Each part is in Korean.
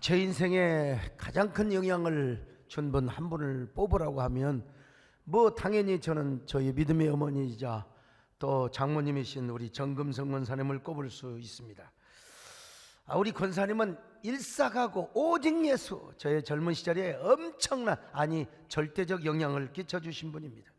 제 인생에 가장 큰 영향을 준 분 한 분을 뽑으라고 하면 당연히 저는 저희 믿음의 어머니이자 또 장모님이신 우리 정금성 권사님을 꼽을 수 있습니다. 우리 권사님은 일사가고 오직 예수, 저의 젊은 시절에 엄청난 절대적 영향을 끼쳐주신 분입니다.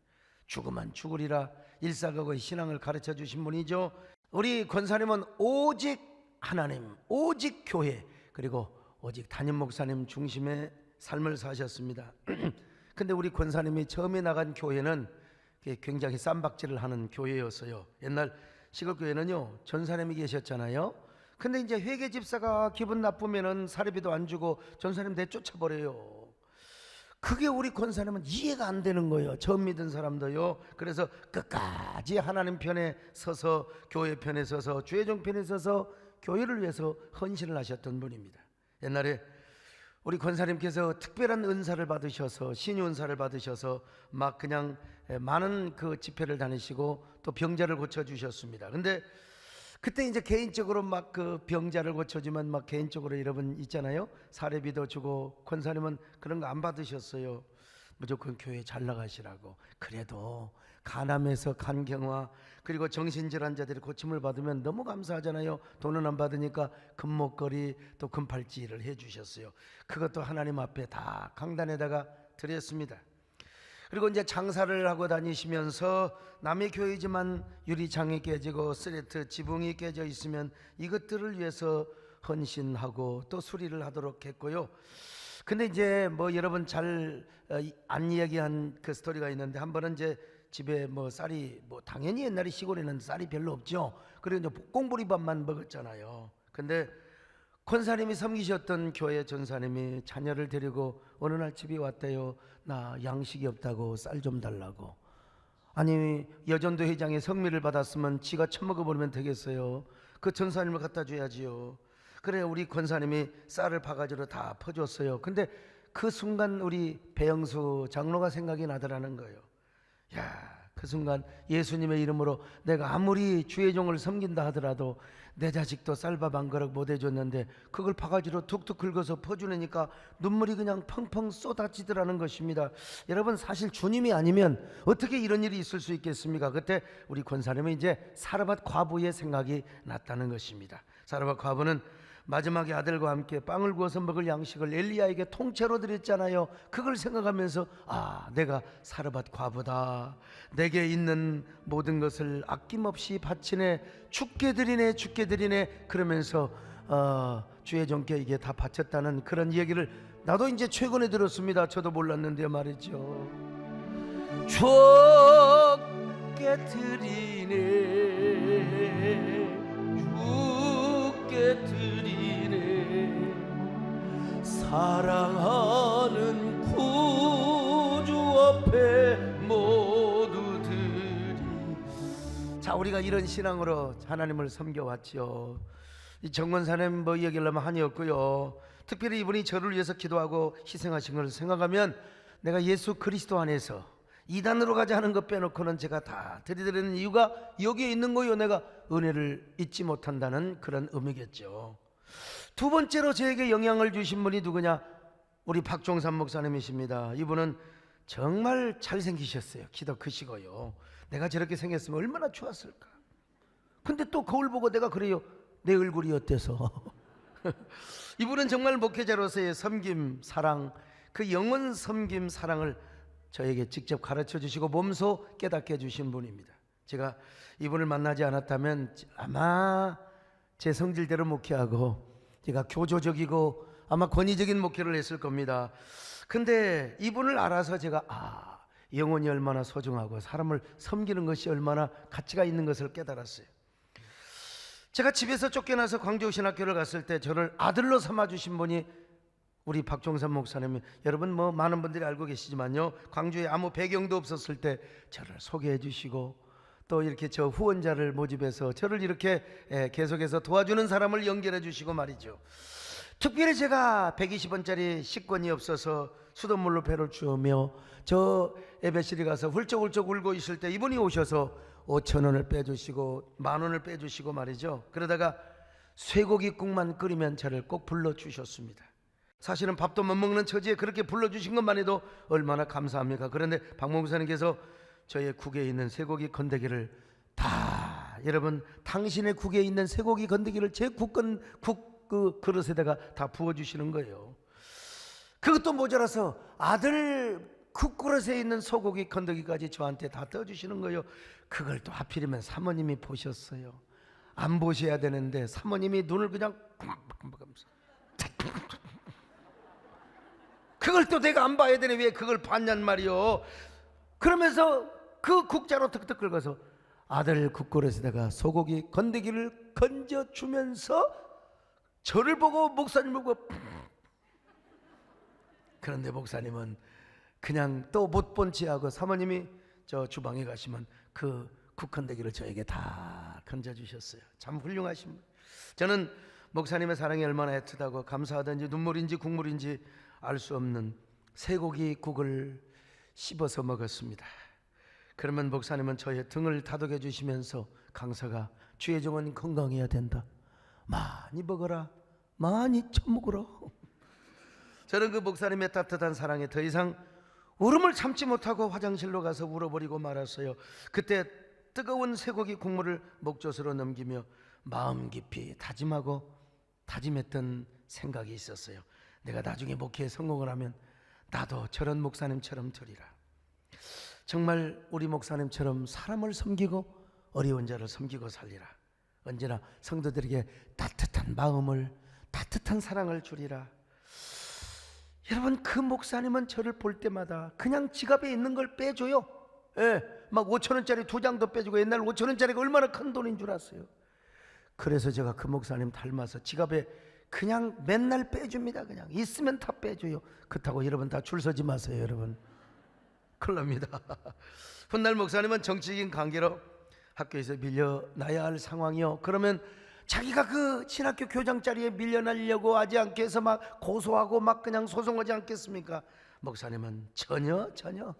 죽으면 죽으리라 일사가고의 신앙을 가르쳐 주신 분이죠. 우리 권사님은 오직 하나님, 오직 교회, 그리고 오직 담임 목사님 중심의 삶을 사셨습니다. 근데 우리 권사님이 처음에 나간 교회는 굉장히 쌈박질을 하는 교회였어요. 옛날 시골교회는요, 전사님이 계셨잖아요. 근데 이제 회계 집사가 기분 나쁘면은 사례비도 안 주고 전사님 내쫓아버려요. 그게 우리 권사님은 이해가 안 되는 거예요. 처음 믿은 사람도요. 그래서 끝까지 하나님 편에 서서, 교회 편에 서서, 주의종 편에 서서 교회를 위해서 헌신을 하셨던 분입니다. 옛날에 우리 권사님께서 특별한 은사를 받으셔서, 신유 은사를 받으셔서 막 그냥 많은 그 집회를 다니시고 또 병자를 고쳐주셨습니다. 근데 그때 이제 개인적으로 막 그 병자를 고쳐주면 막 개인적으로 여러분 있잖아요. 사례비도 주고. 권사님은 그런 거 안 받으셨어요. 무조건 교회 잘 나가시라고. 그래도 간암에서 간경화, 그리고 정신질환자들이 고침을 받으면 너무 감사하잖아요. 돈은 안 받으니까 금목걸이 또 금팔찌를 해주셨어요. 그것도 하나님 앞에 다 강단에다가 드렸습니다. 그리고 이제 장사를 하고 다니시면서 남의 교회지만 유리창이 깨지고 스레트 지붕이 깨져 있으면 이것들을 위해서 헌신하고 또 수리를 하도록 했고요. 근데 이제 여러분 잘 안 이야기한 그 스토리가 있는데, 한 번은 이제 집에 쌀이 당연히 옛날에 시골에는 쌀이 별로 없죠. 그래서 이제 꽁보리밥만 먹었잖아요. 근데 권사님이 섬기셨던 교회 전사님이 자녀를 데리고 어느 날 집에 왔대요. 나 양식이 없다고 쌀 좀 달라고. 아니, 여전도 회장의 성미를 받았으면 지가 처먹어버리면 되겠어요. 그 전사님을 갖다 줘야지요. 그래 우리 권사님이 쌀을 바가지로 다 퍼줬어요. 근데 그 순간 우리 배영수 장로가 생각이 나더라는 거예요. 그 순간 예수님의 이름으로 내가 아무리 주의 종을 섬긴다 하더라도 내 자식도 쌀밥 한 그릇 못 해줬는데 그걸 바가지로 툭툭 긁어서 퍼주니까 눈물이 그냥 펑펑 쏟아지더라는 것입니다. 여러분, 사실 주님이 아니면 어떻게 이런 일이 있을 수 있겠습니까? 그때 우리 권사님은 이제 사르밧 과부의 생각이 났다는 것입니다. 사르밧 과부는 마지막에 아들과 함께 빵을 구워서 먹을 양식을 엘리야에게 통째로 드렸잖아요. 그걸 생각하면서 내가 사르밧 과부다. 내게 있는 모든 것을 아낌없이 바치네. 죽게 드리네, 죽게 드리네. 그러면서 주의 종께 이게 다 바쳤다는 그런 얘기를 나도 이제 최근에 들었습니다. 저도 몰랐는데 말이죠. 죽게 드리네, 죽게 드리네, 사랑하는 구주 앞에 모두들이. 자, 우리가 이런 신앙으로 하나님을 섬겨왔죠. 이 정권사님 얘기하려면 한이 없고요. 특별히 이분이 저를 위해서 기도하고 희생하신 것을 생각하면 내가 예수 그리스도 안에서 이단으로 가자 하는 것 빼놓고는 제가 다 드리는 이유가 여기에 있는 거요. 내가 은혜를 잊지 못한다는 그런 의미겠죠. 두 번째로 저에게 영향을 주신 분이 누구냐? 우리 박종삼 목사님이십니다. 이분은 정말 잘생기셨어요. 키도 크시고요. 내가 저렇게 생겼으면 얼마나 좋았을까. 근데 또 거울 보고 내가 그래요. 내 얼굴이 어때서. 이분은 정말 목회자로서의 섬김, 사랑, 그 영원 섬김, 사랑을 저에게 직접 가르쳐 주시고 몸소 깨닫게 해주신 분입니다. 제가 이분을 만나지 않았다면 아마 제 성질대로 목회하고 제가 교조적이고 아마 권위적인 목회를 했을 겁니다. 근데 이분을 알아서 제가 영혼이 얼마나 소중하고 사람을 섬기는 것이 얼마나 가치가 있는 것을 깨달았어요. 제가 집에서 쫓겨나서 광주신학교를 갔을 때 저를 아들로 삼아주신 분이 우리 박종삼 목사님이, 여러분 많은 분들이 알고 계시지만요, 광주에 아무 배경도 없었을 때 저를 소개해 주시고 또 이렇게 저 후원자를 모집해서 저를 이렇게 계속해서 도와주는 사람을 연결해 주시고 말이죠. 특별히 제가 120원짜리 식권이 없어서 수돗물로 배를 주우며 저 예배실에 가서 훌쩍훌쩍 울고 있을 때 이분이 오셔서 5,000원을 빼주시고 10,000원을 빼주시고 말이죠. 그러다가 쇠고기국만 끓이면 저를 꼭 불러주셨습니다. 사실은 밥도 못 먹는 처지에 그렇게 불러주신 것만 해도 얼마나 감사합니까? 그런데 박 목사님께서 저의 국에 있는 쇠고기 건더기를 다, 여러분, 당신의 국에 있는 쇠고기 건더기를 제 그 그릇에다가 다 부어주시는 거예요. 그것도 모자라서 아들 국그릇에 있는 소고기 건더기까지 저한테 다 떠주시는 거예요. 그걸 또 하필이면 사모님이 보셨어요. 안 보셔야 되는데 사모님이 눈을 그냥 kum박kum박하면서 그걸 또 내가 안 봐야 되네, 왜 그걸 봤냔 말이요. 그러면서 그 국자로 턱턱 긁어서 아들 국그릇에다가 소고기 건더기를 건져주면서 저를 보고 목사님을 보고, 그런데 목사님은 그냥 또 못 본 체하고 사모님이 저 주방에 가시면 그 국건더기를 저에게 다 건져주셨어요. 참 훌륭하신 분. 저는 목사님의 사랑이 얼마나 애틋하고 감사하든지 눈물인지 국물인지 알 수 없는 쇠고기 국을 씹어서 먹었습니다. 그러면 목사님은 저의 등을 다독여 주시면서, 강사가 주의 종은 건강해야 된다, 많이 먹어라, 많이 처먹어라. 저는 그 목사님의 따뜻한 사랑에 더 이상 울음을 참지 못하고 화장실로 가서 울어버리고 말았어요. 그때 뜨거운 쇠고기 국물을 목젖으로 넘기며 마음 깊이 다짐했던 생각이 있었어요. 내가 나중에 목회에 성공을 하면 나도 저런 목사님처럼 되리라. 정말 우리 목사님처럼 사람을 섬기고 어려운 자를 섬기고 살리라. 언제나 성도들에게 따뜻한 마음을, 따뜻한 사랑을 주리라. 여러분, 그 목사님은 저를 볼 때마다 그냥 지갑에 있는 걸 빼줘요. 예, 막 5,000원짜리 2장도 빼주고, 옛날 5,000원짜리가 얼마나 큰 돈인 줄 아세요? 그래서 제가 그 목사님 닮아서 지갑에 그냥 맨날 빼줍니다. 그냥 있으면 다 빼줘요. 그렇다고 여러분 다 줄 서지 마세요, 여러분. 큰일 납니다. 훗날 목사님은 정치적인 관계로 학교에서 밀려나야 할 상황이요. 그러면 자기가 그 신학교 교장 자리에 밀려나려고 하지 않게 해서 막 고소하고 막 그냥 소송하지 않겠습니까? 목사님은 전혀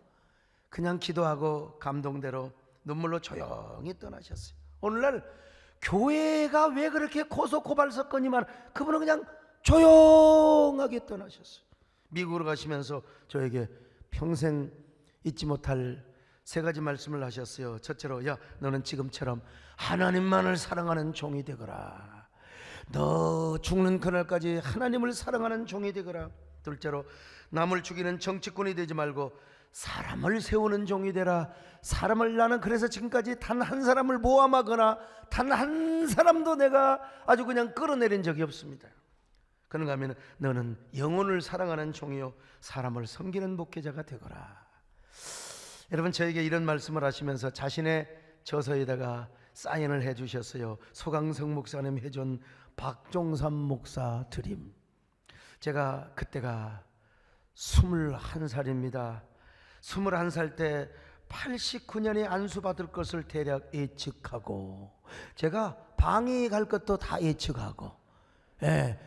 그냥 기도하고 감동대로 눈물로 조용히 떠나셨어요. 오늘날 교회가 왜 그렇게 고소 고발 사건이 많아? 그분은 그냥 조용하게 떠나셨어요. 미국으로 가시면서 저에게 평생 잊지 못할 3가지 말씀을 하셨어요. 첫째로, 야, 너는 지금처럼 하나님만을 사랑하는 종이 되거라. 너 죽는 그날까지 하나님을 사랑하는 종이 되거라. 둘째로, 남을 죽이는 정치꾼이 되지 말고 사람을 세우는 종이 되라. 나는 그래서 지금까지 단 한 사람을 모함하거나 단 한 사람도 내가 아주 그냥 끌어내린 적이 없습니다. 그런가 하면 너는 영혼을 사랑하는 종이요 사람을 섬기는 목회자가 되거라. 여러분, 저에게 이런 말씀을 하시면서 자신의 저서에다가 사인을 해주셨어요. 소강성 목사님 해준 박종삼 목사 드림. 제가 그때가 21살입니다. 21살 때 89년에 안수받을 것을 대략 예측하고, 제가 방위 갈 것도 다 예측하고,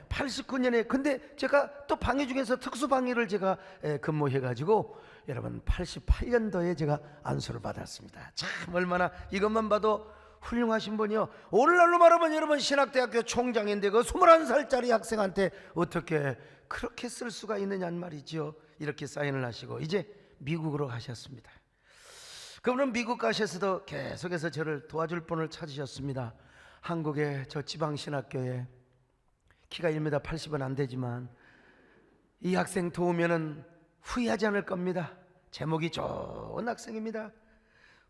89년에 근데 제가 또 방위 중에서 특수방위를 제가 근무해가지고 여러분 88년도에 제가 안수를 받았습니다. 참 얼마나 이것만 봐도 훌륭하신 분이요. 오늘날로 말하면 여러분 신학대학교 총장인데 그 21살짜리 학생한테 어떻게 그렇게 쓸 수가 있느냐는 말이죠. 이렇게 사인을 하시고 이제 미국으로 가셨습니다. 그분은 미국 가셔서도 계속해서 저를 도와줄 분을 찾으셨습니다. 한국의 저 지방신학교에 키가 1m 80은 안 되지만 이 학생 도우면은 후회하지 않을 겁니다. 제목이 좋은 학생입니다.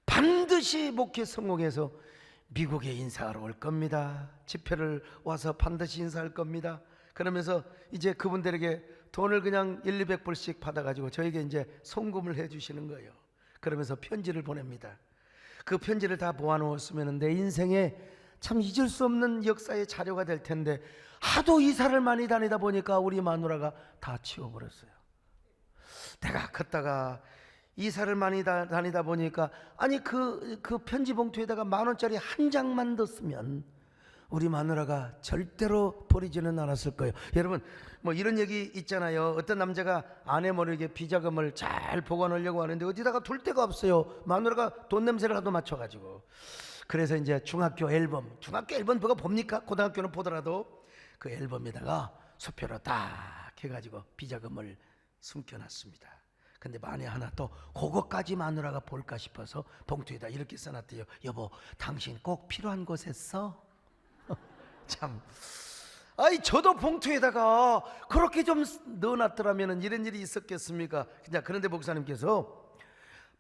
반드시 목회 성공해서 미국에 인사하러 올 겁니다. 집회를 와서 반드시 인사할 겁니다. 그러면서 이제 그분들에게 돈을 그냥 100-200불씩 받아가지고 저에게 이제 송금을 해주시는 거예요. 그러면서 편지를 보냅니다. 그 편지를 다 모아놓았으면 내 인생에 참 잊을 수 없는 역사의 자료가 될 텐데 하도 이사를 많이 다니다 보니까 우리 마누라가 다 치워버렸어요. 내가 걷다가 이사를 많이 다니다 보니까 아니 그 편지 봉투에다가 10,000원짜리 한 장만 뒀으면 우리 마누라가 절대로 버리지는 않았을 거예요. 여러분 뭐 이런 얘기 있잖아요. 어떤 남자가 아내 모르게 비자금을 잘 보관하려고 하는데 어디다가 둘 데가 없어요. 마누라가 돈 냄새를 하도 맡혀가지고. 그래서 이제 중학교 앨범 누가 봅니까? 고등학교는 보더라도 그 앨범에다가 수표로 딱 해가지고 비자금을 숨겨놨습니다. 근데 만에 하나 또 그것까지 마누라가 볼까 싶어서 봉투에다 이렇게 써놨대요. 여보, 당신 꼭 필요한 곳에 써? 참, 아이 저도 봉투에다가 그렇게 좀 넣어놨더라면 이런 일이 있었겠습니까? 그런데 목사님께서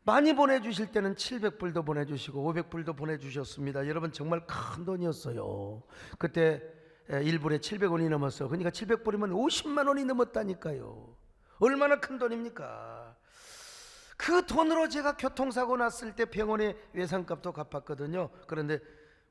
많이 보내주실 때는 700불도 보내주시고 500불도 보내주셨습니다. 여러분 정말 큰 돈이었어요. 그때 1불에 700원이 넘었어. 그러니까 700불이면 50만 원이 넘었다니까요. 얼마나 큰 돈입니까? 그 돈으로 제가 교통사고 났을 때 병원에 외상값도 갚았거든요. 그런데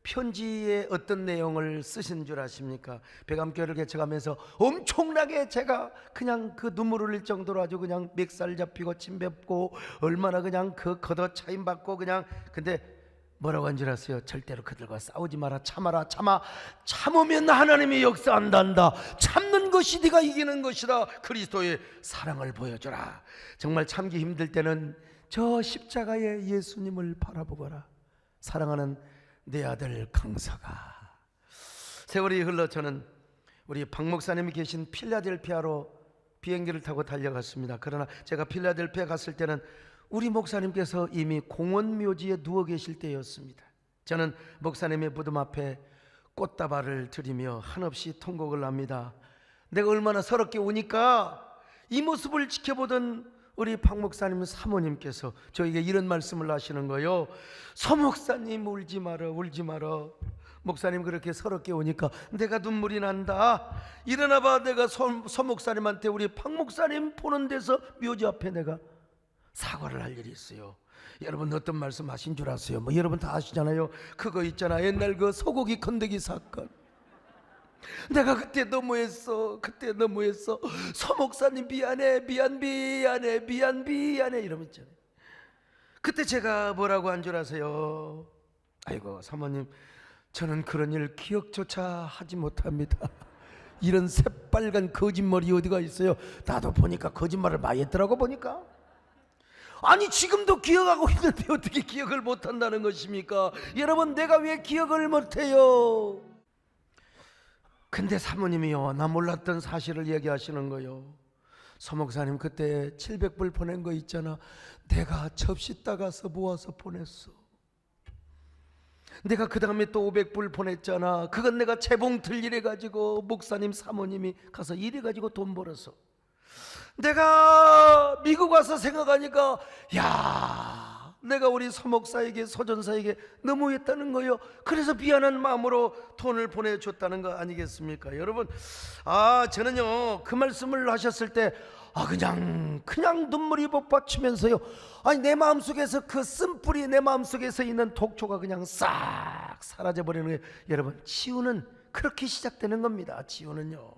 편지에 어떤 내용을 쓰신 줄 아십니까? 배감교를 개척하면서 엄청나게 제가 그냥 그 눈물 흘릴 정도로 아주 그냥 멱살 잡히고 침 뱉고 얼마나 그냥 그 걷어 차임 받고 그냥. 근데 뭐라고 한 줄 아세요? 절대로 그들과 싸우지 마라. 참아라. 참으면 하나님이 역사한단다. 참는 것이 네가 이기는 것이다. 그리스도의 사랑을 보여줘라. 정말 참기 힘들 때는 저 십자가의 예수님을 바라보거라. 사랑하는 내 아들 강사가. 세월이 흘러 저는 우리 박 목사님이 계신 필라델피아로 비행기를 타고 달려갔습니다. 그러나 제가 필라델피아 갔을 때는 우리 목사님께서 이미 공원 묘지에 누워 계실 때였습니다. 저는 목사님의 무덤 앞에 꽃다발을 드리며 한없이 통곡을 합니다. 내가 얼마나 서럽게 우니까 이 모습을 지켜보던 우리 박 목사님 사모님께서 저에게 이런 말씀을 하시는 거예요. 서 목사님 울지 마라, 울지 마라. 목사님 그렇게 서럽게 우니까 내가 눈물이 난다. 일어나 봐. 내가 서 목사님한테 우리 박 목사님 보는 데서 묘지 앞에 내가 사과를 할 일이 있어요. 여러분 어떤 말씀 하신 줄 아세요? 뭐 여러분 다 아시잖아요. 그거 있잖아, 옛날 그 소고기 건더기 사건. 내가 그때 너무했어. 서 목사님 미안해 이러면 있잖아요. 그때 제가 뭐라고 한 줄 아세요? 아이고 사모님, 저는 그런 일 기억조차 하지 못합니다. 이런 새빨간 거짓말이 어디가 있어요? 나도 보니까 거짓말을 많이 했더라고 보니까. 아니 지금도 기억하고 있는데 어떻게 기억을 못한다는 것입니까? 여러분 내가 왜 기억을 못해요? 근데 사모님이요, 나 몰랐던 사실을 얘기하시는 거예요. 서 목사님 그때 700불 보낸 거 있잖아, 내가 접시 따가서 모아서 보냈어. 내가 그 다음에 또 500불 보냈잖아. 그건 내가 재봉틀 일해가지고 목사님 사모님이 가서 일해가지고 돈 벌었어. 내가 미국 와서 생각하니까 야, 내가 우리 서목사에게 서전사에게 너무했다는 거예요. 그래서 미안한 마음으로 돈을 보내줬다는 거 아니겠습니까? 여러분, 저는요 그 말씀을 하셨을 때 그냥 눈물이 복받치면서요, 아니 내 마음속에서 그 쓴뿌리, 내 마음속에서 있는 독초가 그냥 싹 사라져버리는 거예요. 여러분, 치유는 그렇게 시작되는 겁니다. 치유는요.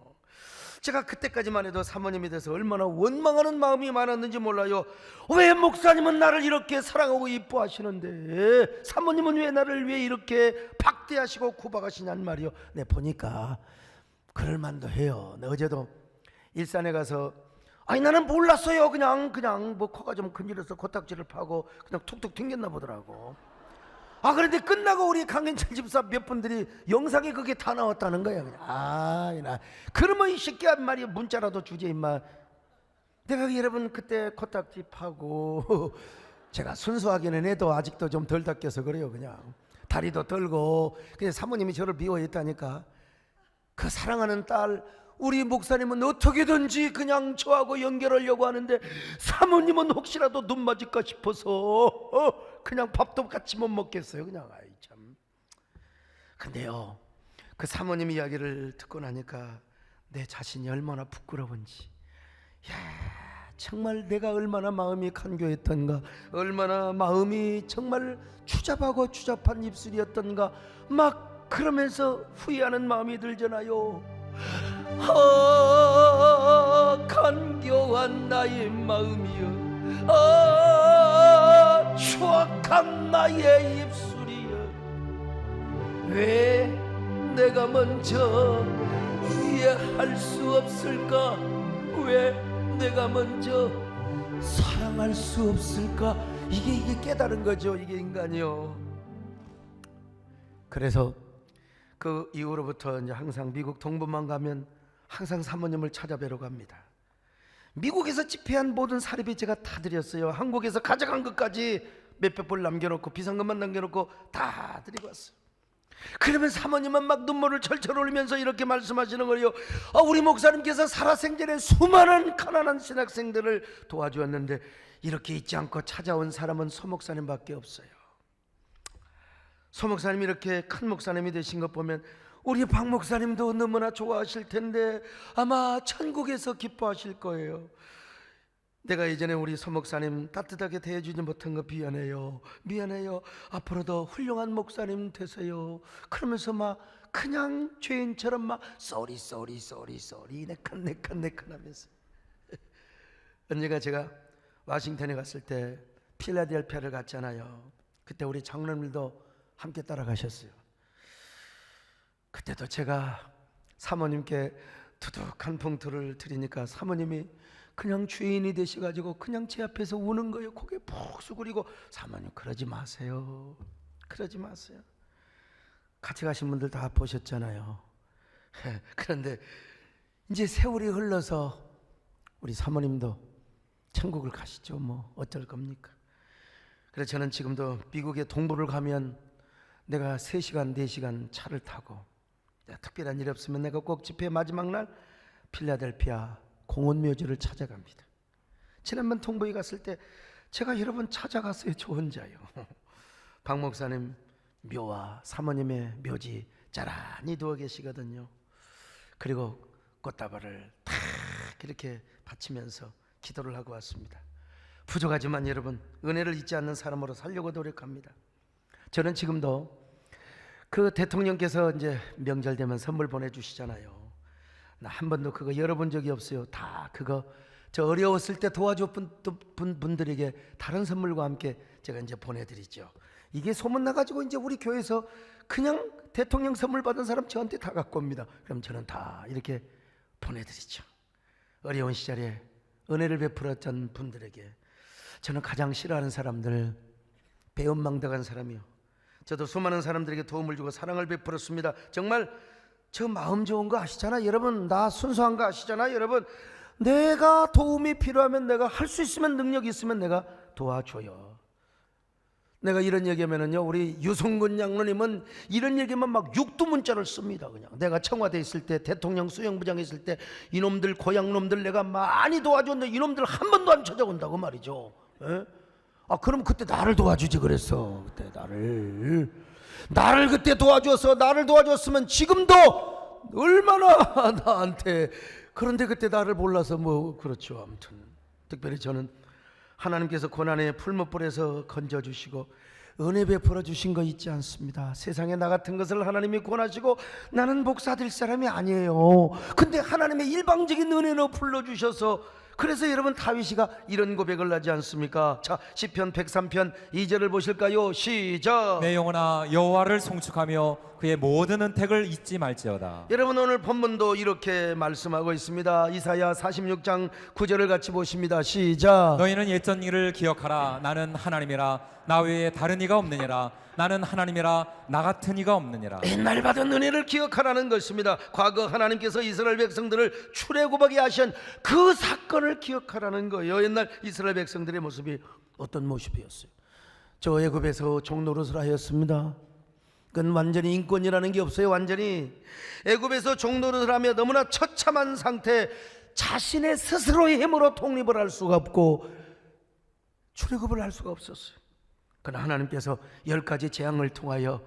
제가 그때까지만 해도 사모님에 대해서 얼마나 원망하는 마음이 많았는지 몰라요. 왜 목사님은 나를 이렇게 사랑하고 이뻐하시는데 사모님은 왜 이렇게 박대하시고 구박하시냐는 말이요. 네, 보니까 그럴 만도 해요. 네, 어제도 일산에 가서 나는 몰랐어요. 그냥 뭐 코가 좀 금질해서 코딱지를 파고 그냥 툭툭 튕겼나 보더라고. 그런데 끝나고 우리 강현철 집사 몇 분들이 영상에 그게 다 나왔다는 거야. 그냥 그러면 이 새끼 한 말이 문자라도 주지 임마. 내가 여러분 그때 코딱지 파고 제가 순수하기는 해도 아직도 좀 덜 닦여서 그래요. 그냥 다리도 떨고. 그냥 사모님이 저를 미워했다니까. 그 사랑하는 딸 우리 목사님은 어떻게든지 그냥 저하고 연결하려고 하는데 사모님은 혹시라도 눈 맞을까 싶어서 그냥 밥도 같이 못 먹겠어요. 그냥 참. 근데요, 그 사모님 이야기를 듣고 나니까 내 자신이 얼마나 부끄러운지, 정말 내가 얼마나 마음이 간교했던가, 얼마나 마음이 정말 추잡한 입술이었던가, 막 그러면서 후회하는 마음이 들잖아요. 간교한 나의 마음이여, 추악한 나의 입술이여, 왜 내가 먼저 이해할 수 없을까? 왜 내가 먼저 사랑할 수 없을까? 이게 깨달은 거죠. 이게 인간이요. 그래서 그 이후로부터 이제 항상 미국 동부만 가면 항상 사모님을 찾아뵈러 갑니다. 미국에서 집회한 모든 사례비 제가 다 드렸어요. 한국에서 가져간 것까지 몇백 불 남겨놓고 비상금만 남겨놓고 다 드리고 왔어요. 그러면 사모님은 막 눈물을 철철 흘리면서 이렇게 말씀하시는 거예요. 우리 목사님께서 살아생전에 수많은 가난한 신학생들을 도와주었는데 이렇게 잊지 않고 찾아온 사람은 소 목사님밖에 없어요. 소 목사님이 이렇게 큰 목사님이 되신 것 보면 우리 박 목사님도 너무나 좋아하실 텐데 아마 천국에서 기뻐하실 거예요. 내가 예전에 우리 소 목사님 따뜻하게 대해주지 못한 거 미안해요. 앞으로도 훌륭한 목사님 되세요. 그러면서 막 그냥 죄인처럼 막 쏘리 네칸 하면서 언제가 제가 워싱턴에 갔을 때 필라델피아를 갔잖아요. 그때 우리 장로님들도 함께 따라가셨어요. 그때도 제가 사모님께 두둑한 봉투를 드리니까 사모님이 그냥 주인이 되셔가지고 그냥 제 앞에서 우는 거예요. 고개 푹 숙이고 사모님 그러지 마세요. 같이 가신 분들 다 보셨잖아요. 그런데 이제 세월이 흘러서 우리 사모님도 천국을 가시죠. 뭐 어쩔 겁니까? 그래서 저는 지금도 미국에 동부를 가면 내가 3시간 4시간 차를 타고 특별한 일이 없으면 내가 꼭 집회 마지막 날 필라델피아 공원묘지를 찾아갑니다. 지난번 동부에 갔을 때 제가 여러 번 찾아갔어요. 저 혼자요. 박 목사님 묘와 사모님의 묘지 자라니 누워 계시거든요. 그리고 꽃다발을 탁 이렇게 바치면서 기도를 하고 왔습니다. 부족하지만 여러분 은혜를 잊지 않는 사람으로 살려고 노력합니다. 저는 지금도 그 대통령께서 이제 명절 되면 선물 보내주시잖아요. 나 한 번도 그거 열어본 적이 없어요. 다 그거 저 어려웠을 때 도와줬던 분들에게 다른 선물과 함께 제가 이제 보내드리죠. 이게 소문 나가지고 이제 우리 교회에서 그냥 대통령 선물 받은 사람 저한테 다 갖고 옵니다. 그럼 저는 다 이렇게 보내드리죠. 어려운 시절에 은혜를 베풀었던 분들에게 저는 가장 싫어하는 사람들 배은망덕한 사람이요. 저도 수많은 사람들에게 도움을 주고 사랑을 베풀었습니다. 정말 저 마음 좋은 거 아시잖아요. 여러분 나 순수한 거 아시잖아요. 여러분 내가 도움이 필요하면 내가 할 수 있으면 능력이 있으면 내가 도와줘요. 내가 이런 얘기하면은요 우리 유성근 장로님은 이런 얘기만 막 육두문자를 씁니다. 그냥 내가 청와대에 있을 때 대통령 수영부장에 있을 때 이놈들 고향놈들 내가 많이 도와줬는데 이놈들 한 번도 안 찾아온다고 말이죠. 에? 그럼 그때 나를 도와주지 그랬어. 그때 나를 그때 도와줘서 나를 도와줬으면 지금도 얼마나 나한테 그런데 그때 나를 몰라서 뭐 그렇죠. 아무튼 특별히 저는 하나님께서 고난의 풀무불에서 건져주시고 은혜 베풀어 주신 거 있지 않습니다. 세상에 나 같은 것을 하나님이 권하시고 나는 복사될 사람이 아니에요. 근데 하나님의 일방적인 은혜로 불러주셔서 그래서 여러분 다윗이가 이런 고백을 하지 않습니까? 자 시편 103편 2절을 보실까요? 시작. 내 영혼아 여호와를 송축하며 그의 모든 은택을 잊지 말지어다. 여러분 오늘 본문도 이렇게 말씀하고 있습니다. 이사야 46장 9절을 같이 보십니다. 시작. 너희는 옛전 일을 기억하라. 나는 하나님이라 나 외에 다른 이가 없느니라. 나는 하나님이라 나 같은 이가 없느니라. 옛날 받은 은혜를 기억하라는 것입니다. 과거 하나님께서 이스라엘 백성들을 출애굽하게 하신 그 사건을 기억하라는 거예요. 옛날 이스라엘 백성들의 모습이 어떤 모습이었어요? 저 애굽에서 종노릇을 하였습니다. 그건 완전히 인권이라는 게 없어요. 완전히 애굽에서 종노릇을 하며 너무나 처참한 상태, 자신의 스스로의 힘으로 독립을 할 수가 없고 출애굽을 할 수가 없었어요. 그러나 하나님께서 10가지 재앙을 통하여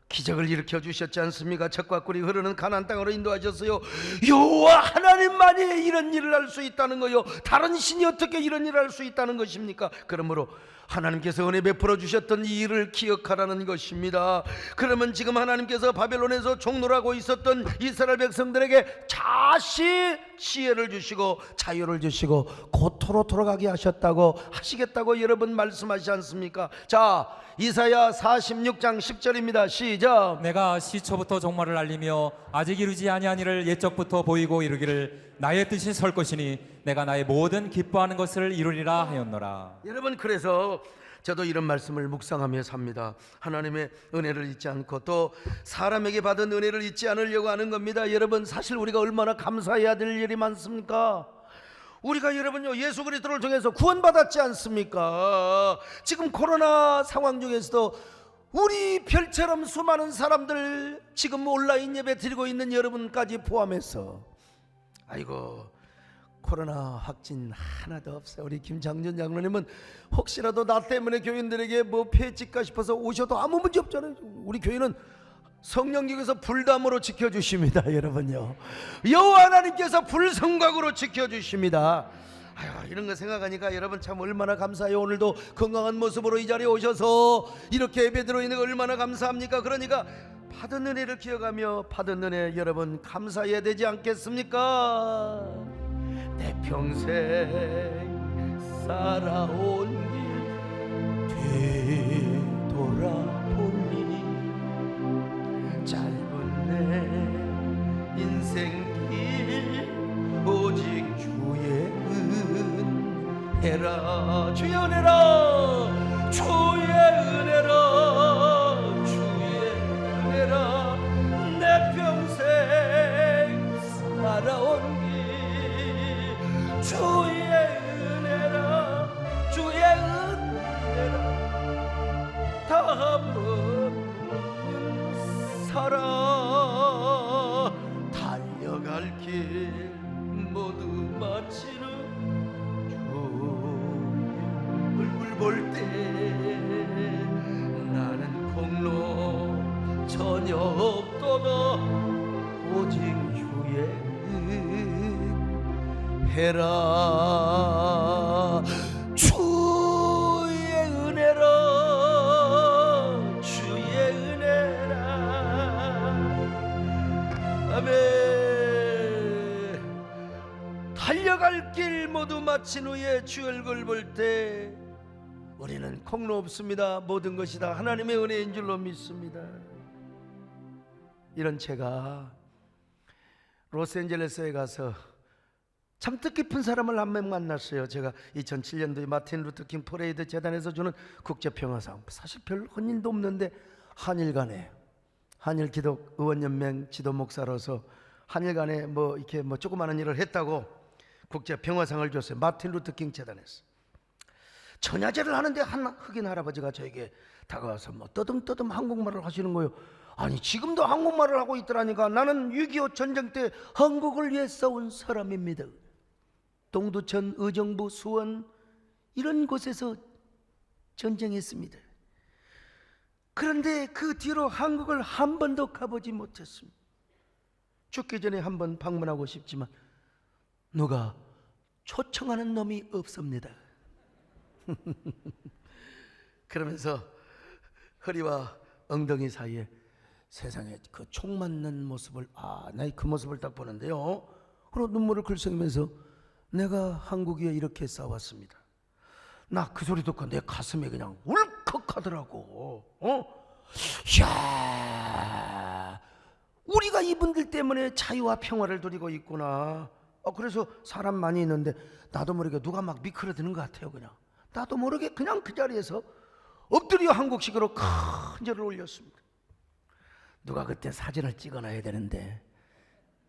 기적을 일으켜 주셨지 않습니까? 젖과 꿀이 흐르는 가나안 땅으로 인도하셨어요. 여호와 하나님만이 이런 일을 할 수 있다는 거요. 다른 신이 어떻게 이런 일을 할 수 있다는 것입니까? 그러므로 하나님께서 은혜 베풀어 주셨던 이 일을 기억하라는 것입니다. 그러면 지금 하나님께서 바벨론에서 종노라고 있었던 이스라엘 백성들에게 다시 지혜를 주시고 자유를 주시고 고토로 돌아가게 하시겠다고 여러분 말씀하시지 않습니까? 자 이사야 46장 10절입니다. 시작. 내가 시초부터 종말을 알리며 아직 이루지 아니한 일을 옛적부터 보이고 이루기를 나의 뜻이 설 것이니 내가 나의 모든 기뻐하는 것을 이루리라 하였노라. 여러분 그래서 저도 이런 말씀을 묵상하며 삽니다. 하나님의 은혜를 잊지 않고 또 사람에게 받은 은혜를 잊지 않으려고 하는 겁니다. 여러분, 사실 우리가 얼마나 감사해야 될 일이 많습니까? 우리가 여러분요, 예수 그리스도를 통해서 구원받았지 않습니까? 지금 코로나 상황 중에서도 우리 별처럼 수많은 사람들, 지금 온라인 예배 드리고 있는 여러분까지 포함해서, 아이고, 코로나 확진 하나도 없어요. 우리 김장전 장로님은 혹시라도 나 때문에 교인들에게 뭐 폐질까 싶어서 오셔도 아무 문제 없잖아요. 우리 교인은 성령님께서 불담으로 지켜주십니다. 여러분요, 여호와 하나님께서 불성곽으로 지켜주십니다. 아유, 이런 거 생각하니까 여러분 참 얼마나 감사해요. 오늘도 건강한 모습으로 이 자리에 오셔서 이렇게 예배 드리는 거 얼마나 감사합니까? 그러니까 받은 은혜를 기억하며 받은 은혜 여러분 감사해야 되지 않겠습니까? 내 평생 살아온 길 되돌아보니 짧은 내 인생길 오직 주의 은혜라. 주의 은혜라, 주의 은혜라, 주의 은혜라. 내 평생 살아온 주의 은혜라, 주의 은혜라. 다음은 살아 달려갈 길 모두 마치는 주의 얼굴 볼 때 나는 공로 전혀 없도다 오직 주의 해라. 주의 은혜라, 주의 은혜라. 아멘. 달려갈 길 모두 마친 후에 주 얼굴 볼 때 우리는 공로 없습니다. 모든 것이 다 하나님의 은혜인 줄로 믿습니다. 이런 제가 로스앤젤레스에 가서 참 뜻깊은 사람을 한 명 만났어요. 제가 2007년도에 마틴 루터킹 퍼레이드 재단에서 주는 국제평화상, 사실 별 헌일도 없는데 한일 간에 한일 기독 의원연맹 지도 목사로서 한일 간에 뭐 이렇게 뭐 조그마한 일을 했다고 국제평화상을 줬어요. 마틴 루터킹 재단에서. 전야제를 하는데 한 흑인 할아버지가 저에게 다가와서 뭐 떠듬떠듬 한국말을 하시는 거예요. 아니 지금도 한국말을 하고 있더라니까. 나는 6.25 전쟁 때 한국을 위해 싸운 사람입니다. 동두천, 의정부, 수원 이런 곳에서 전쟁했습니다. 그런데 그 뒤로 한국을 한 번도 가보지 못했습니다. 죽기 전에 한 번 방문하고 싶지만 누가 초청하는 놈이 없습니다. 그러면서 허리와 엉덩이 사이에 세상에 그 총 맞는 모습을, 나 그 모습을 딱 보는데요, 그리고 눈물을 글썽이면서 내가 한국 위에 이렇게 싸웠습니다. 나 그 소리 듣고 내 가슴이 그냥 울컥하더라고. 야, 우리가 이분들 때문에 자유와 평화를 누리고 있구나. 그래서 사람 많이 있는데 나도 모르게 누가 막 미끄러드는 것 같아요. 그냥 나도 모르게 그냥 그 자리에서 엎드려 한국식으로 큰 절을 올렸습니다. 누가 그때 사진을 찍어놔야 되는데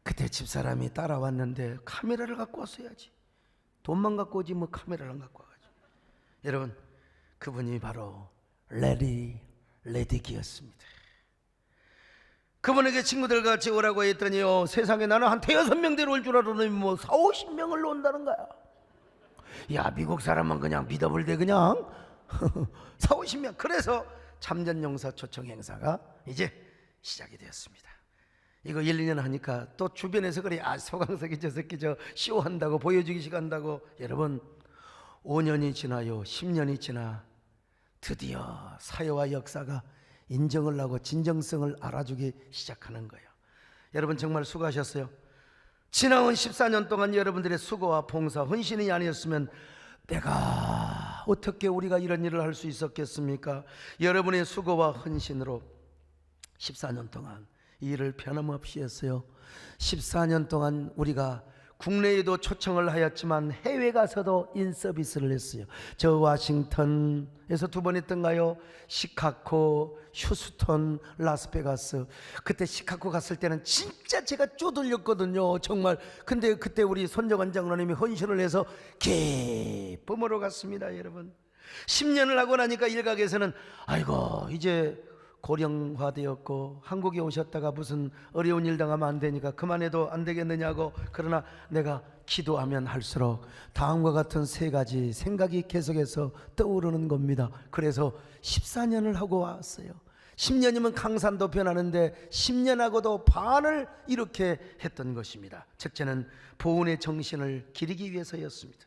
그때 집사람이 따라왔는데 카메라를 갖고 왔어야지. 돈만 갖고 오지 뭐 카메라를 안 갖고 와가지고. 여러분, 그분이 바로 레디 레디기였습니다. 그분에게 친구들 같이 오라고 했더니요, 세상에 나는 한 5-6명 올 줄 알았더니 뭐 40-50명을 온다는 거야. 야, 미국 사람은 그냥 믿어볼 때 그냥 40-50명. 그래서 참전용사 초청 행사가 이제 시작이 되었습니다. 이거 1-2년 하니까 또 주변에서 그래, 소강석이 저 새끼 저 쇼한다고 보여주기식 한다고. 여러분, 5년이 지나요, 10년이 지나 드디어 사회와 역사가 인정을 하고 진정성을 알아주기 시작하는 거예요. 여러분 정말 수고하셨어요. 지나온 14년 동안 여러분들의 수고와 봉사, 헌신이 아니었으면 내가 어떻게 우리가 이런 일을 할 수 있었겠습니까? 여러분의 수고와 헌신으로 14년 동안 이 일을 변함없이 했어요. 14년 동안 우리가 국내에도 초청을 하였지만 해외 가서도 인서비스를 했어요. 저 워싱턴에서 2번 했던가요? 시카고, 휴스턴, 라스베가스. 그때 시카고 갔을 때는 진짜 제가 쪼들렸거든요, 정말. 근데 그때 우리 손정환 장로님이 헌신을 해서 기쁨으로 갔습니다, 여러분. 10년을 하고 나니까 일각에서는 아이고 이제 고령화되었고 한국에 오셨다가 무슨 어려운 일 당하면 안 되니까 그만해도 안 되겠느냐고. 그러나 내가 기도하면 할수록 다음과 같은 3가지 생각이 계속해서 떠오르는 겁니다. 그래서 14년을 하고 왔어요. 10년이면 강산도 변하는데 10년하고도 반을 이렇게 했던 것입니다. 첫째는 보훈의 정신을 기리기 위해서였습니다.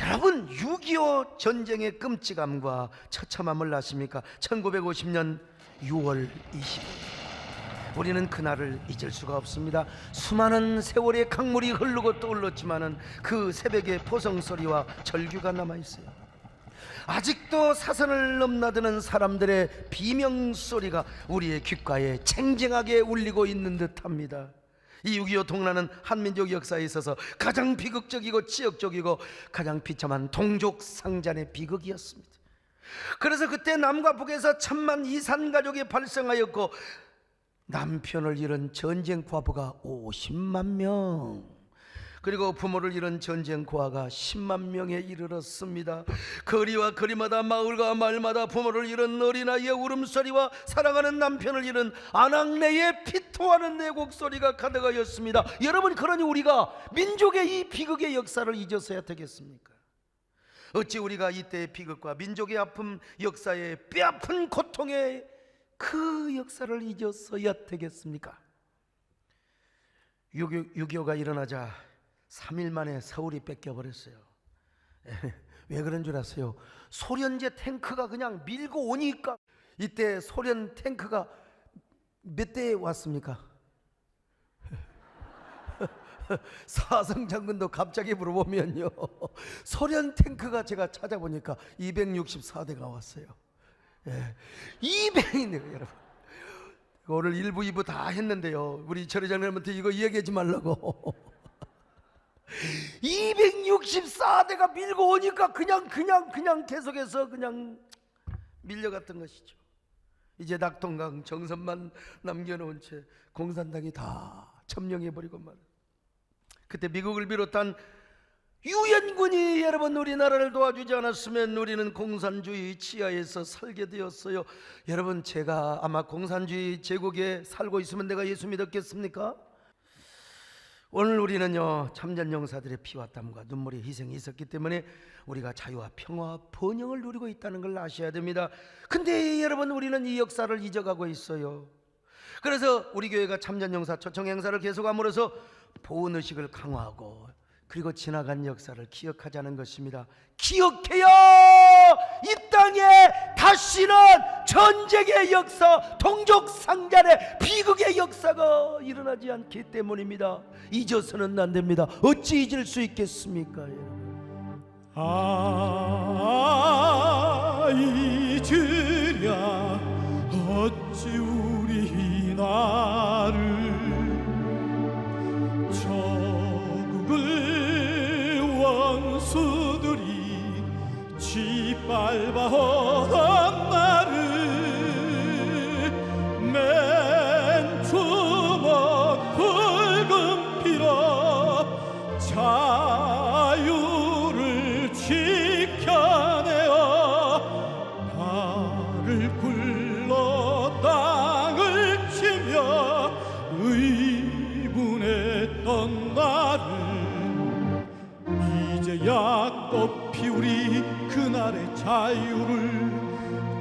여러분, 6.25 전쟁의 끔찍함과 처참함을 아십니까? 1950년 6월 20일, 우리는 그날을 잊을 수가 없습니다. 수많은 세월의 강물이 흐르고 떠올랐지만은 그 새벽의 포성소리와 절규가 남아있어요. 아직도 사선을 넘나드는 사람들의 비명소리가 우리의 귓가에 쟁쟁하게 울리고 있는 듯합니다. 이 6.25 동란은 한민족 역사에 있어서 가장 비극적이고 치욕적이고 가장 비참한 동족상잔의 비극이었습니다. 그래서 그때 남과 북에서 천만 이산가족이 발생하였고 남편을 잃은 전쟁 과부가 50만 명, 그리고 부모를 잃은 전쟁 고아가 10만 명에 이르렀습니다. 거리와 거리마다 마을과 마을마다 부모를 잃은 어린아이의 울음소리와 사랑하는 남편을 잃은 아낙네의 피토하는 내곡 소리가 가득하였습니다. 여러분, 그러니 우리가 민족의 이 비극의 역사를 잊어서야 되겠습니까? 어찌 우리가 이때의 비극과 민족의 아픔, 역사의 뼈아픈 고통의 그 역사를 잊어서야 되겠습니까? 6.25가 일어나자 3일 만에 서울이 뺏겨버렸어요. 왜 그런 줄 아세요? 소련제 탱크가 그냥 밀고 오니까. 이때 소련 탱크가 몇 대에 왔습니까? 사성 장군도 갑자기 물어보면요, 소련 탱크가 제가 찾아보니까 264대가 왔어요. 200이네요, 여러분. 오늘 1부 2부 다 했는데요, 우리 처리장님한테 이거 이야기하지 말라고. 264대가 밀고 오니까 그냥 계속해서 그냥 밀려갔던 것이죠. 이제 낙동강 정선만 남겨놓은 채 공산당이 다 점령해버리고 말이에요. 그때 미국을 비롯한 유엔군이 여러분 우리나라를 도와주지 않았으면 우리는 공산주의 치하에서 살게 되었어요. 여러분, 제가 아마 공산주의 제국에 살고 있으면 내가 예수 믿었겠습니까? 오늘 우리는요, 참전 용사들의 피와 땀과 눈물의 희생이 있었기 때문에 우리가 자유와 평화와 번영을 누리고 있다는 걸 아셔야 됩니다. 근데 여러분, 우리는 이 역사를 잊어가고 있어요. 그래서 우리 교회가 참전 용사 초청 행사를 계속함으로써 보훈의식을 강화하고 그리고 지나간 역사를 기억하자는 것입니다. 기억해야 이 땅에 다시는 전쟁의 역사, 동족상잔의 비극의 역사가 일어나지 않기 때문입니다. 잊어서는 안 됩니다. 어찌 잊을 수 있겠습니까, 여러분? 잊으랴 어찌 우리 나를 원수들이 짓밟아온 나를 맨주먹 붉은 피로 자유를 지켜내어 나를 굴러 땅을 치며 의분했던 나를 이제야 꽃 피우리 그날의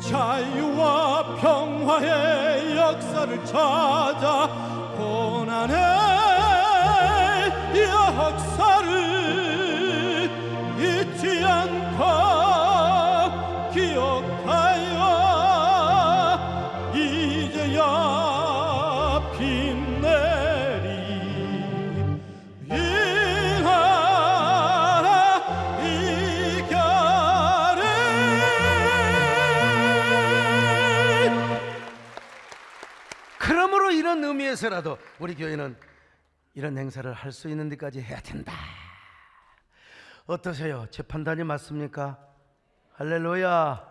자유와 평화의 역사를 찾아 고난의 역사를 잊지 않고 기억하여 이제야 빛내리 그러므로 이런 의미에서라도 우리 교회는 이런 행사를 할 수 있는 데까지 해야 된다. 어떠세요? 제 판단이 맞습니까? 할렐루야.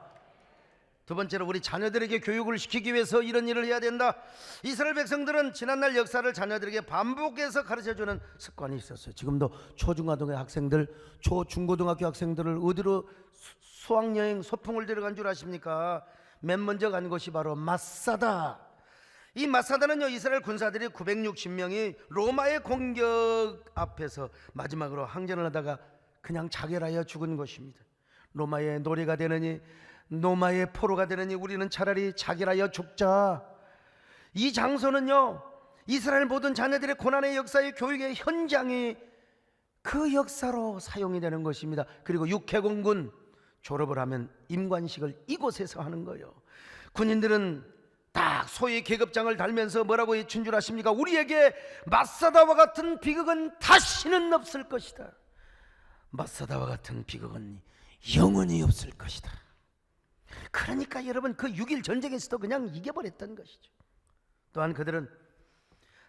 두 번째로 우리 자녀들에게 교육을 시키기 위해서 이런 일을 해야 된다. 이스라엘 백성들은 지난날 역사를 자녀들에게 반복해서 가르쳐주는 습관이 있었어요. 지금도 초중고등학교 학생들, 초중고등학교 학생들을 어디로 수학여행 소풍을 데려간 줄 아십니까? 맨 먼저 간 곳이 바로 마사다. 이 마사다는요, 이스라엘 군사들이 960명이 로마의 공격 앞에서 마지막으로 항전을 하다가 그냥 자결하여 죽은 곳입니다. 로마의 노래가 되느니, 로마의 포로가 되느니 우리는 차라리 자결하여 죽자. 이 장소는요, 이스라엘 모든 자녀들의 고난의 역사의 교육의 현장이 그 역사로 사용이 되는 것입니다. 그리고 육해공군 졸업을 하면 임관식을 이곳에서 하는 거예요. 군인들은 딱 소의 계급장을 달면서 뭐라고 외친 줄 아십니까? 우리에게 마사다와 같은 비극은 다시는 없을 것이다. 마사다와 같은 비극은 영원히 없을 것이다. 그러니까 여러분, 그 6.1 전쟁에서도 그냥 이겨버렸던 것이죠. 또한 그들은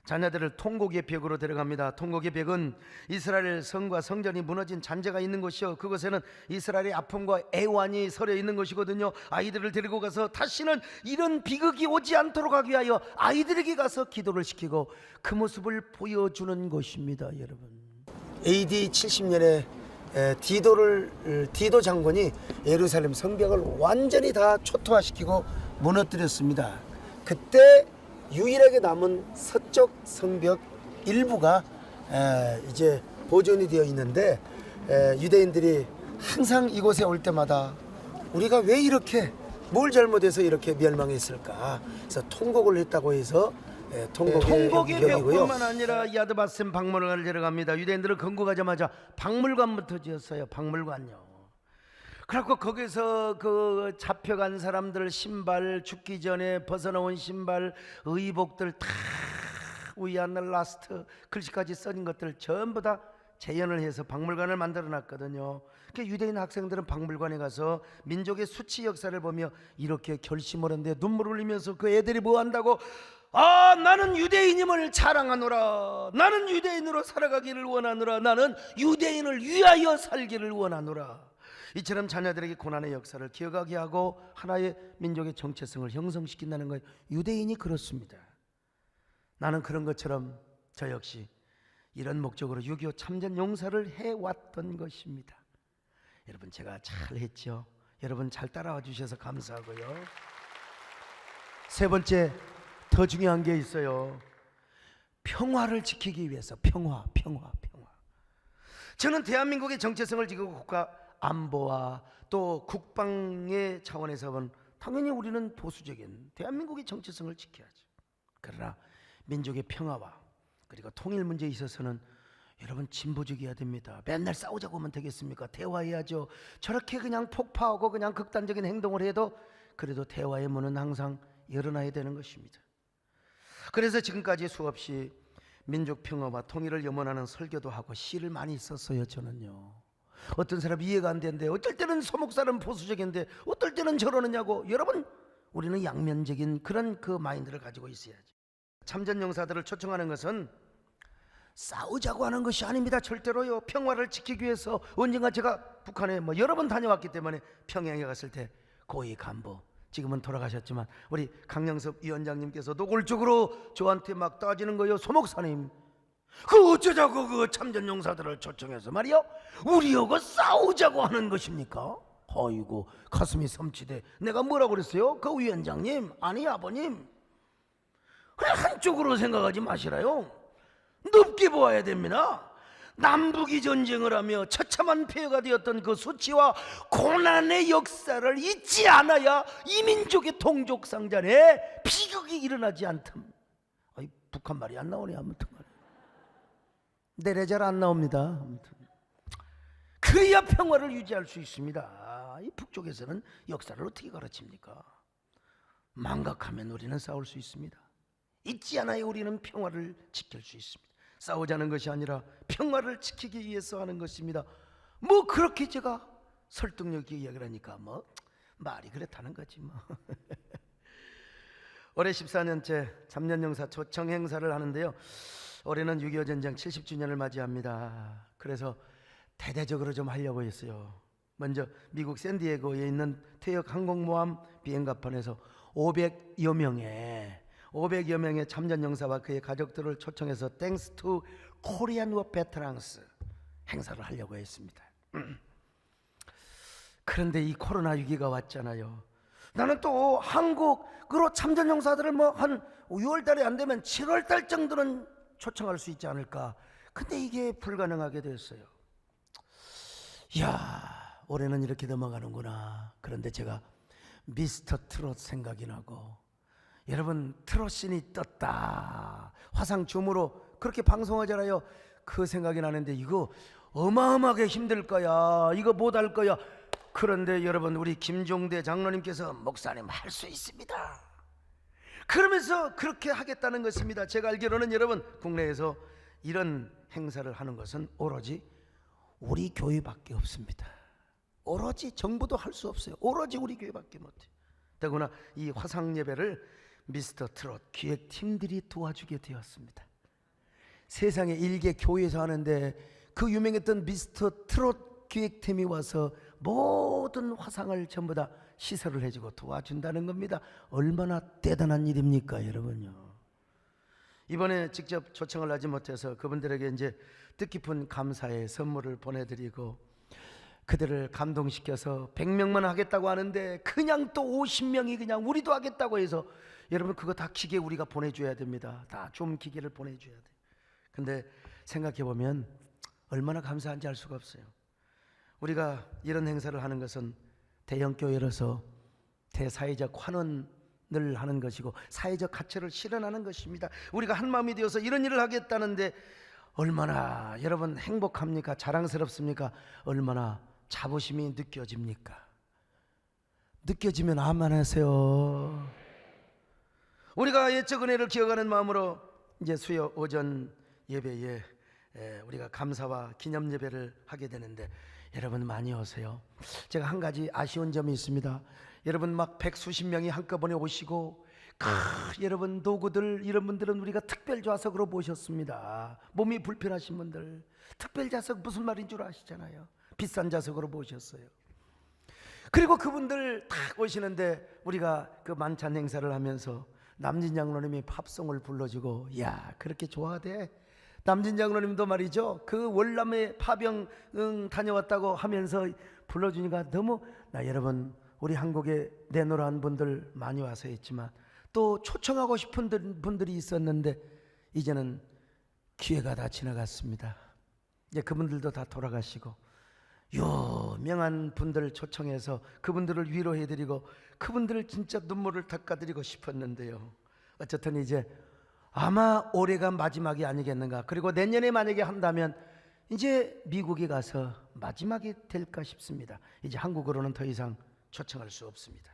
자녀들을 통곡의 벽으로 데려갑니다. 통곡의 벽은 이스라엘 성과 성전이 무너진 잔재가 있는 곳이요, 그곳에는 이스라엘의 아픔과 애환이 서려 있는 것이거든요. 아이들을 데리고 가서 다시는 이런 비극이 오지 않도록 하기 위하여 아이들에게 가서 기도를 시키고 그 모습을 보여주는 것입니다. 여러분, AD 70년에 디도 장군이 예루살렘 성벽을 완전히 다 초토화시키고 무너뜨렸습니다. 그때 유일하게 남은 서쪽 성벽 일부가 이제 보존이 되어 있는데, 유대인들이 항상 이곳에 올 때마다 우리가 왜 이렇게 뭘 잘못해서 이렇게 멸망했을까, 그래서 통곡을 했다고 해서 통곡의 벽뿐만 아니라 야드바셈 박물관을 데려갑니다. 유대인들은 건국하자마자 박물관부터 지었어요. 박물관요. 그래갖고 거기서 그 잡혀간 사람들 신발, 죽기 전에 벗어놓은 신발, 의복들 다 위안날 라스트 글씨까지 써진 것들 전부 다 재현을 해서 박물관을 만들어 놨거든요. 그러니까 유대인 학생들은 박물관에 가서 민족의 수치 역사를 보며 이렇게 결심을 하는데 눈물을 흘리면서 그 애들이 뭐 한다고? 아, 나는 유대인임을 자랑하노라. 나는 유대인으로 살아가기를 원하노라. 나는 유대인을 위하여 살기를 원하노라. 이처럼 자녀들에게 고난의 역사를 기억하게 하고 하나의 민족의 정체성을 형성시킨다는 거예요. 유대인이 그렇습니다. 나는 그런 것처럼 저 역시 이런 목적으로 6.25 참전 용사를 해왔던 것입니다. 여러분, 제가 잘 했죠? 여러분 잘 따라와 주셔서 감사하고요. 세 번째, 더 중요한 게 있어요. 평화를 지키기 위해서. 평화. 저는 대한민국의 정체성을 지키고 국가 안보와 또 국방의 차원에서 본 당연히 우리는 보수적인 대한민국의 정체성을 지켜야죠. 그러나 민족의 평화와 그리고 통일 문제에 있어서는 여러분 진보적이어야 됩니다. 맨날 싸우자고 하면 되겠습니까? 대화해야죠. 저렇게 그냥 폭파하고 그냥 극단적인 행동을 해도 그래도 대화의 문은 항상 열어놔야 되는 것입니다. 그래서 지금까지 수없이 민족 평화와 통일을 염원하는 설교도 하고 시를 많이 썼어요. 저는요. 어떤 사람 이해가 안 되는데 어떨 때는 소목사는 보수적인데 어떨 때는 저러느냐고. 여러분, 우리는 양면적인 그런 그 마인드를 가지고 있어야지. 참전용사들을 초청하는 것은 싸우자고 하는 것이 아닙니다. 절대로요. 평화를 지키기 위해서. 언젠가 제가 북한에 여러 번 다녀왔기 때문에 평양에 갔을 때 고위 간부, 지금은 돌아가셨지만 우리 강영섭 위원장님께서 노골적으로 저한테 막 따지는 거예요. 소목사님, 그 어쩌자고 그 참전용사들을 초청해서 말이요, 우리하고 싸우자고 하는 것입니까? 아이고, 가슴이 섬치대. 내가 뭐라고 그랬어요? 그 위원장님, 아니 아버님, 그냥 한쪽으로 생각하지 마시라요. 넓게 보아야 됩니다. 남북이 전쟁을 하며 처참한 폐허가 되었던 그 수치와 고난의 역사를 잊지 않아야 이 민족의 통족상잔에 비극이 일어나지 않든. 아이, 북한 말이 안 나오네. 아무튼 내래 잘 안 나옵니다. 아무튼 그래야 평화를 유지할 수 있습니다. 이 북쪽에서는 역사를 어떻게 가르칩니까? 망각하면 우리는 싸울 수 있습니다. 잊지 않아야 우리는 평화를 지킬 수 있습니다. 싸우자는 것이 아니라 평화를 지키기 위해서 하는 것입니다. 뭐 그렇게 제가 설득력 있게 이야기를 하니까 말이 그렇다는 거지 올해 14년째 참전용사 초청 행사를 하는데요. 올해는 6.25 전쟁 70주년을 맞이합니다. 그래서 대대적으로 좀 하려고 했어요. 먼저 미국 샌디에고에 있는 퇴역 항공모함 비행갑판에서 500여 명의 참전 용사와 그의 가족들을 초청해서 Thanks to Korean War Veterans 행사를 하려고 했습니다. 그런데 이 코로나 위기가 왔잖아요. 나는 또 한국으로 참전 용사들을 뭐 한 6월 달에 안 되면 7월 달 정도는 초청할 수 있지 않을까. 근데 이게 불가능하게 됐어요. 이야, 올해는 이렇게 넘어가는구나. 그런데 제가 미스터 트롯 생각이 나고, 여러분 트롯신이 떴다 화상줌으로 그렇게 방송하잖아요. 그 생각이 나는데 이거 어마어마하게 힘들 거야. 이거 못할 거야. 그런데 여러분, 우리 김종대 장로님께서 목사님 할 수 있습니다 그러면서 그렇게 하겠다는 것입니다. 제가 알기로는 여러분, 국내에서 이런 행사를 하는 것은 오로지 우리 교회밖에 없습니다. 오로지 정부도 할 수 없어요. 오로지 우리 교회밖에 못해요. 더구나 이 화상 예배를 미스터 트롯 기획팀들이 도와주게 되었습니다. 세상에 일개 교회에서 하는데 그 유명했던 미스터 트롯 기획팀이 와서 모든 화상을 전부 다 시설을 해주고 도와준다는 겁니다. 얼마나 대단한 일입니까, 여러분요. 이번에 직접 초청을 하지 못해서 그분들에게 이제 뜻깊은 감사의 선물을 보내드리고, 그들을 감동시켜서 100명만 하겠다고 하는데 그냥 또 50명이 그냥 우리도 하겠다고 해서, 여러분 그거 다 기계 우리가 보내줘야 됩니다. 다 좀 기계를 보내줘야 돼요. 근데 생각해보면 얼마나 감사한지 알 수가 없어요. 우리가 이런 행사를 하는 것은 대형교회로서 대사회적 환원을 하는 것이고 사회적 가치를 실현하는 것입니다. 우리가 한 마음이 되어서 이런 일을 하겠다는데 얼마나 여러분 행복합니까? 자랑스럽습니까? 얼마나 자부심이 느껴집니까? 느껴지면 아멘 하세요. 우리가 옛적 은혜를 기억하는 마음으로 이제 수요 오전 예배에 우리가 감사와 기념 예배를 하게 되는데, 여러분 많이 오세요. 제가 한 가지 아쉬운 점이 있습니다. 여러분 막 100수십 명이 한꺼번에 오시고, 여러분 노구들 이런 분들은 우리가 특별 좌석으로 모셨습니다. 몸이 불편하신 분들 특별 좌석 무슨 말인 줄 아시잖아요. 비싼 좌석으로 모셨어요. 그리고 그분들 딱 오시는데 우리가 그 만찬 행사를 하면서 남진 장로님이 팝송을 불러주고, 야 그렇게 좋아하대. 남진 장로님도 말이죠, 그 월남에 파병 다녀왔다고 하면서 불러주니까 너무, 나 여러분 우리 한국에 내노란 분들 많이 와서 했지만 또 초청하고 싶은 분들이 있었는데 이제는 기회가 다 지나갔습니다. 이제 그분들도 다 돌아가시고, 유명한 분들 초청해서 그분들을 위로해드리고 그분들을 진짜 눈물을 닦아드리고 싶었는데요, 어쨌든 이제 아마 올해가 마지막이 아니겠는가. 그리고 내년에 만약에 한다면 이제 미국에 가서 마지막이 될까 싶습니다. 이제 한국으로는 더 이상 초청할 수 없습니다.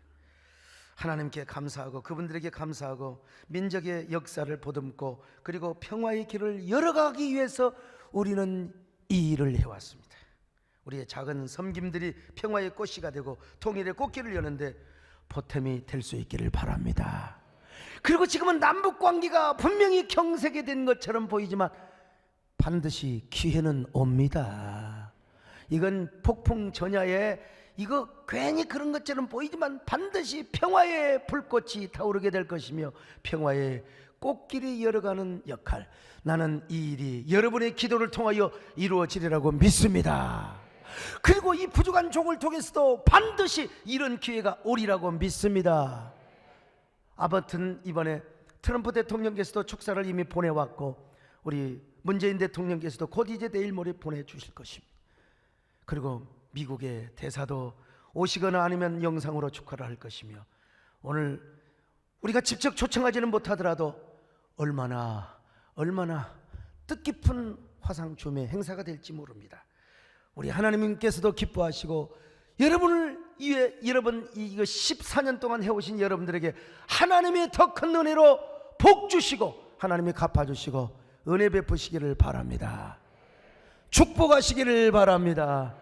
하나님께 감사하고 그분들에게 감사하고 민족의 역사를 보듬고 그리고 평화의 길을 열어가기 위해서 우리는 이 일을 해왔습니다. 우리의 작은 섬김들이 평화의 꽃이가 되고 통일의 꽃길을 여는데 보탬이 될 수 있기를 바랍니다. 그리고 지금은 남북관계가 분명히 경색이 된 것처럼 보이지만 반드시 기회는 옵니다. 이건 폭풍 전야에 이거 괜히 그런 것처럼 보이지만 반드시 평화의 불꽃이 타오르게 될 것이며 평화의 꽃길이 열어가는 역할, 나는 이 일이 여러분의 기도를 통하여 이루어지리라고 믿습니다. 그리고 이 부족한 종을 통해서도 반드시 이런 기회가 오리라고 믿습니다. 아무튼 이번에 트럼프 대통령께서도 축사를 이미 보내왔고 우리 문재인 대통령께서도 곧 이제 내일 모레 보내주실 것입니다. 그리고 미국의 대사도 오시거나 아니면 영상으로 축하를 할 것이며, 오늘 우리가 직접 초청하지는 못하더라도 얼마나 뜻깊은 화상춤의 행사가 될지 모릅니다. 우리 하나님께서도 기뻐하시고 여러분을 위해, 여러분 이거 14년 동안 해오신 여러분들에게 하나님의 더 큰 은혜로 복 주시고 하나님이 갚아주시고 은혜 베푸시기를 바랍니다. 축복하시기를 바랍니다.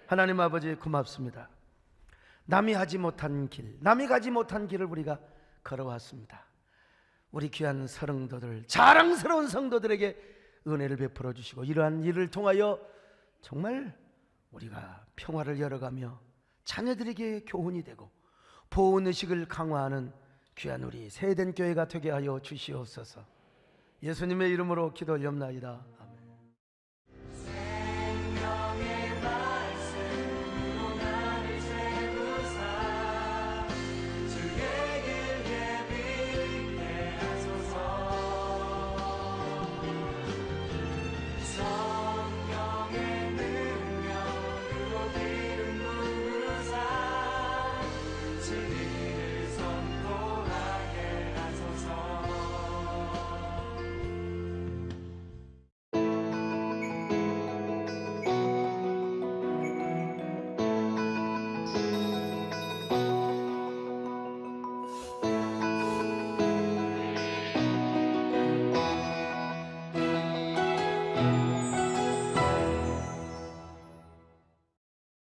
하나님 아버지 고맙습니다. 남이 하지 못한 길, 남이 가지 못한 길을 우리가 걸어왔습니다. 우리 귀한 성도들, 자랑스러운 성도들에게 은혜를 베풀어 주시고 이러한 일을 통하여 정말 우리가 평화를 열어가며 자녀들에게 교훈이 되고 보온의식을 강화하는 귀한 우리 세덴 교회가 되게 하여 주시옵소서. 예수님의 이름으로 기도 올렵나이다.